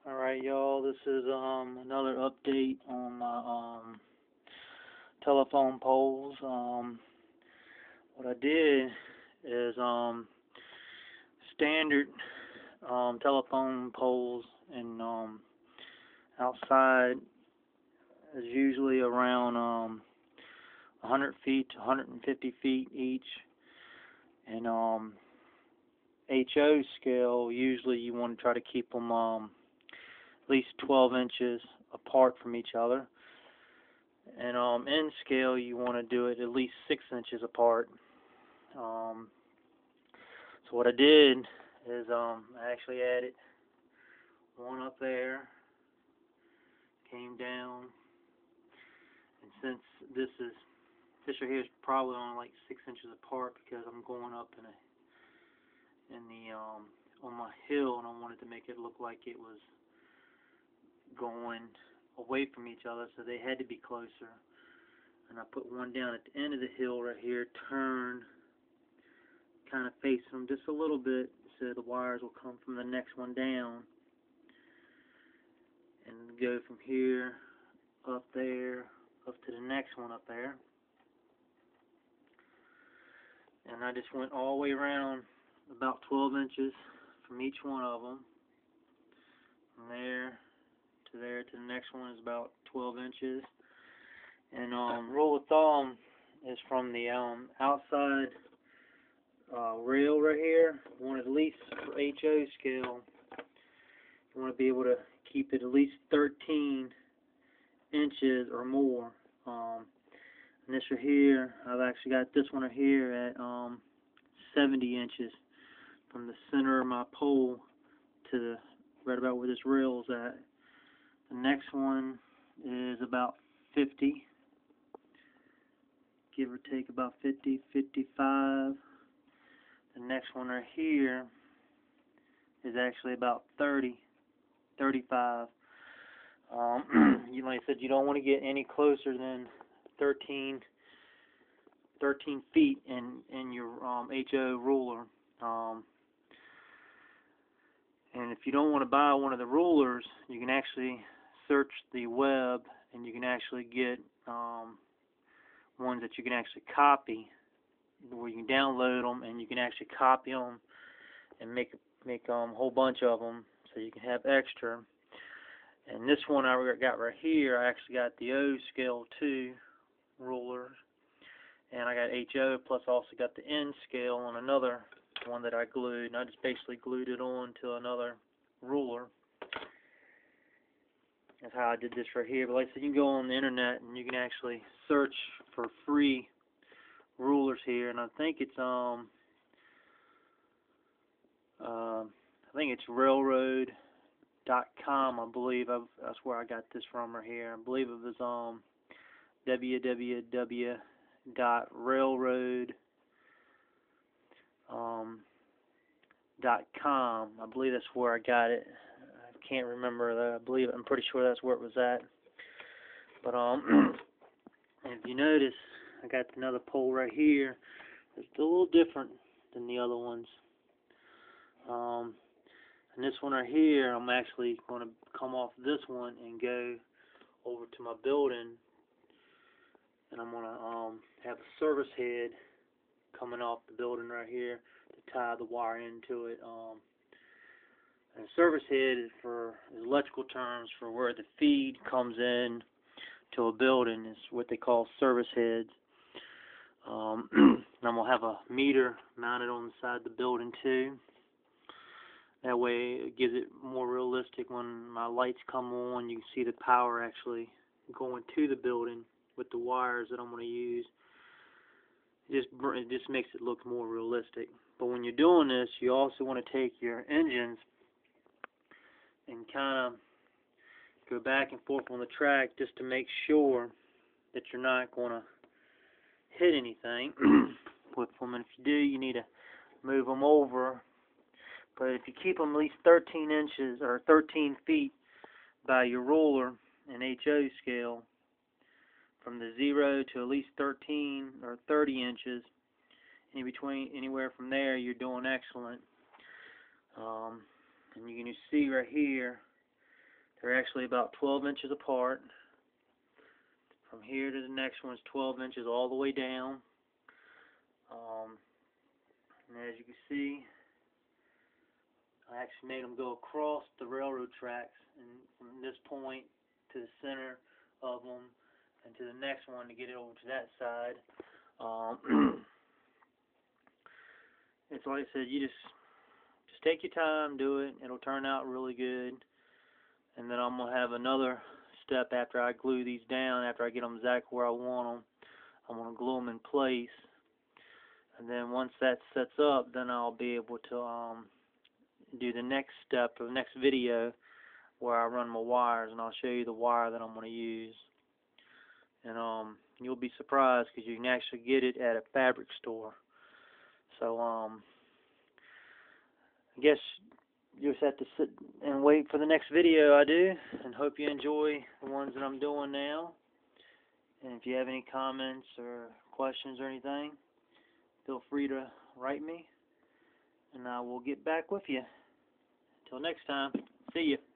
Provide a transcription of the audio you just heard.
Alright, y'all, this is another update on my telephone poles. What I did is standard telephone poles and outside is usually around 100 feet to 150 feet each, and HO scale usually you want to try to keep them at least 12 inches apart from each other. And N scale, you want to do it at least 6 inches apart. Um, so what I did is I actually added one up there, came down, and since this right here is probably only like 6 inches apart because I'm going up in the on my hill, and I wanted to make it look like it was going away from each other, so they had to be closer. And I put one down at the end of the hill right here, turn, kind of facing them just a little bit, so the wires will come from the next one down, and go from here up there, up to the next one up there. And I just went all the way around about 12 inches from each one of them. From there to the next one is about 12 inches. And rule of thumb is from the outside rail right here. You want at least for HO scale, you want to be able to keep it at least 13 inches or more. And this right here, I've actually got this one right here at 70 inches from the center of my pole to the right about where this rail is at. The next one is about 50, give or take about 50, 55. The next one right here is actually about 30, 35. Like I said, you don't want to get any closer than 13 feet in your HO ruler. And if you don't want to buy one of the rulers, you can actually search the web, and you can actually get ones that you can actually copy, where you can download them and you can actually copy them and make a whole bunch of them, so you can have extra. And this one I got right here, I actually got the O scale 2 ruler, and I got HO, plus I also got the N scale on another one that I glued, and I just basically glued it on to another ruler. That's how I did this right here. But like I said, you can go on the internet and you can actually search for free rulers here, and I think it's railroad.com, I believe. That's where I got this from right here. I believe it was www.railroad.com. I believe that's where I got it. I can't remember that. I'm pretty sure that's where it was at. But if you notice, I got another pole right here. It's a little different than the other ones. And this one right here, I'm actually going to come off this one and go over to my building, and I'm going to have a service head coming off the building right here to tie the wire into it. And a service head is electrical terms for where the feed comes in to a building, is what they call service heads. And I'm going to have a meter mounted on the side of the building too. That way it gives it more realistic. When my lights come on, you can see the power actually going to the building with the wires that I'm going to use. It just makes it look more realistic. But when you're doing this, you also want to take your engines and kind of go back and forth on the track just to make sure that you're not going to hit anything with them. And if you do, you need to move them over. But if you keep them at least 13 inches or 13 feet by your ruler and HO scale, from the 0 to at least 13 or 30 inches, in between, anywhere from there, you're doing excellent. And you can see right here, They're actually about 12 inches apart. From here to the next one is 12 inches all the way down. And as you can see, I actually made them go across the railroad tracks, and from this point to the center of them, and to the next one to get it over to that side. It's like I said, you just take your time, do it. It'll turn out really good. And then I'm gonna have another step after I glue these down. After I get them exactly where I want them, I'm gonna glue them in place. And then once that sets up, then I'll be able to do the next step, or the next video, where I run my wires, and I'll show you the wire that I'm going to use. And you'll be surprised because you can actually get it at a fabric store. So I guess you just have to sit and wait for the next video I do, and hope you enjoy the ones that I'm doing now. And if you have any comments or questions or anything, feel free to write me, and I will get back with you. Until next time, see you.